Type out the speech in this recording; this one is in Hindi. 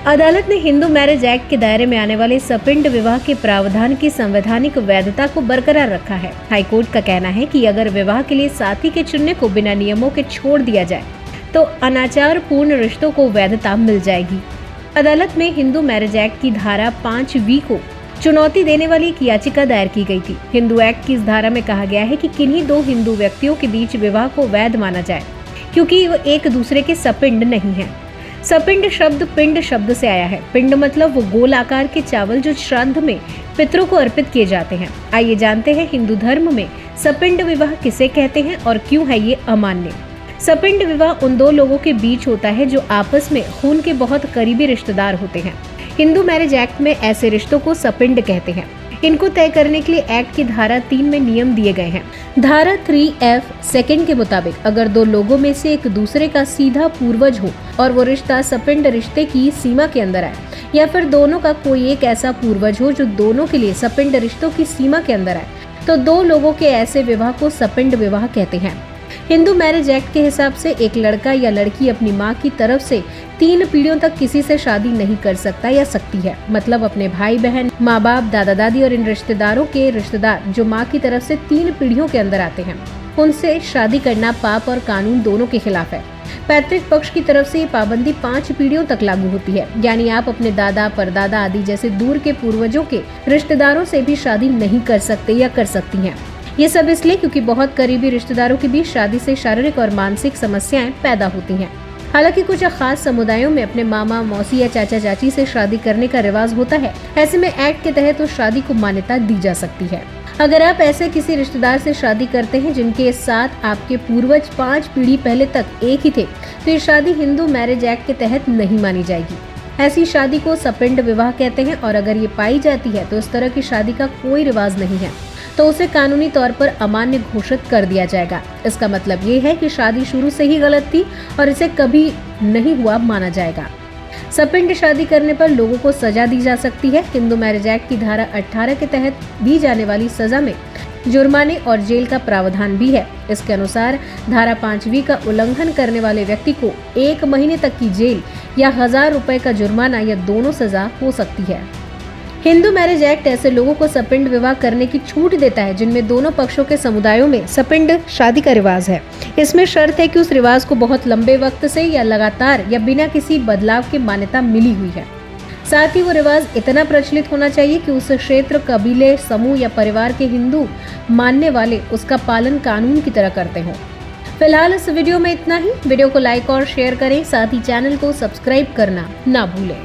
अदालत ने हिंदू मैरिज एक्ट के दायरे में आने वाले सपिंड विवाह के प्रावधान की संवैधानिक वैधता को बरकरार रखा है। हाईकोर्ट का कहना है कि अगर विवाह के लिए साथी के चुनने को बिना नियमों के छोड़ दिया जाए तो अनाचार पूर्ण रिश्तों को वैधता मिल जाएगी। अदालत में हिंदू मैरिज एक्ट की धारा 5V को चुनौती देने वाली एक याचिका दायर की गई थी। हिंदू एक्ट की इस धारा में कहा गया है कि किन्हीं दो हिंदू व्यक्तियों के बीच विवाह को वैध माना जाए क्योंकि वो एक दूसरे के सपिंड नहीं है। सपिंड शब्द पिंड शब्द से आया है। पिंड मतलब वो गोल आकार के चावल जो श्राद्ध में पितरों को अर्पित किए जाते हैं। आइए जानते हैं हिंदू धर्म में सपिंड विवाह किसे कहते हैं और क्यों है ये अमान्य। सपिंड विवाह उन दो लोगों के बीच होता है जो आपस में खून के बहुत करीबी रिश्तेदार होते हैं। हिंदू मैरिज एक्ट में ऐसे रिश्तों को सपिंड कहते हैं। इनको तय करने के लिए एक्ट की धारा 3 में नियम दिए गए हैं। धारा 3F सेकंड के मुताबिक अगर दो लोगों में से एक दूसरे का सीधा पूर्वज हो और वो रिश्ता सपिंड रिश्ते की सीमा के अंदर आए, या फिर दोनों का कोई एक ऐसा पूर्वज हो जो दोनों के लिए सपिंड रिश्तों की सीमा के अंदर आए, तो दो लोगों के ऐसे विवाह को सपिंड विवाह कहते हैं। हिंदू मैरिज एक्ट के हिसाब से एक लड़का या लड़की अपनी माँ की तरफ से 3 पीढ़ियों तक किसी से शादी नहीं कर सकता या सकती है। मतलब अपने भाई बहन, माँ बाप, दादा दादी और इन रिश्तेदारों के रिश्तेदार जो माँ की तरफ से 3 पीढ़ियों के अंदर आते हैं, उनसे शादी करना पाप और कानून दोनों के खिलाफ है। पैतृक पक्ष की तरफ से ये पाबंदी 5 पीढ़ियों तक लागू होती है। यानी आप अपने दादा, परदादा आदि जैसे दूर के पूर्वजों के रिश्तेदारों से भी शादी नहीं कर सकते या कर सकती हैं। ये सब इसलिए क्योंकि बहुत करीबी रिश्तेदारों के बीच शादी से शारीरिक और मानसिक समस्याएं पैदा होती हैं। हालांकि कुछ खास समुदायों में अपने मामा, मौसी या चाचा चाची से शादी करने का रिवाज होता है। ऐसे में एक्ट के तहत उस शादी को मान्यता दी जा सकती है। अगर आप ऐसे किसी रिश्तेदार से शादी करते हैं जिनके साथ आपके पूर्वज 5 पीढ़ी पहले तक एक ही थे, तो ये शादी हिंदू मैरिज एक्ट के तहत नहीं मानी जाएगी। ऐसी शादी को सपिंड विवाह कहते हैं और अगर ये पाई जाती है तो इस तरह की शादी का कोई रिवाज नहीं है, तो उसे कानूनी तौर पर अमान्य घोषित कर दिया जाएगा। इसका मतलब ये है कि शादी शुरू से ही गलत थी और इसे कभी नहीं हुआ माना जाएगा। सपिंड शादी करने पर लोगों को सजा दी जा सकती है। हिंदू मैरिज एक्ट की धारा 18 के तहत दी जाने वाली सजा में जुर्माने और जेल का प्रावधान भी है। इसके अनुसार धारा 5V का उल्लंघन करने वाले व्यक्ति को 1 महीने तक की जेल या 1000 रुपए का जुर्माना या दोनों सजा हो सकती है। हिंदू मैरिज एक्ट ऐसे लोगों को सपिंड विवाह करने की छूट देता है जिनमें दोनों पक्षों के समुदायों में सपिंड शादी का रिवाज है। इसमें शर्त है कि उस रिवाज को बहुत लंबे वक्त से या लगातार या बिना किसी बदलाव के मान्यता मिली हुई है। साथ ही वो रिवाज इतना प्रचलित होना चाहिए कि उस क्षेत्र, कबीले, समूह या परिवार के हिंदू मानने वाले उसका पालन कानून की तरह करते हों। फिलहाल इस वीडियो में इतना ही। वीडियो को लाइक और शेयर करें, साथ ही चैनल को सब्सक्राइब करना ना भूलें।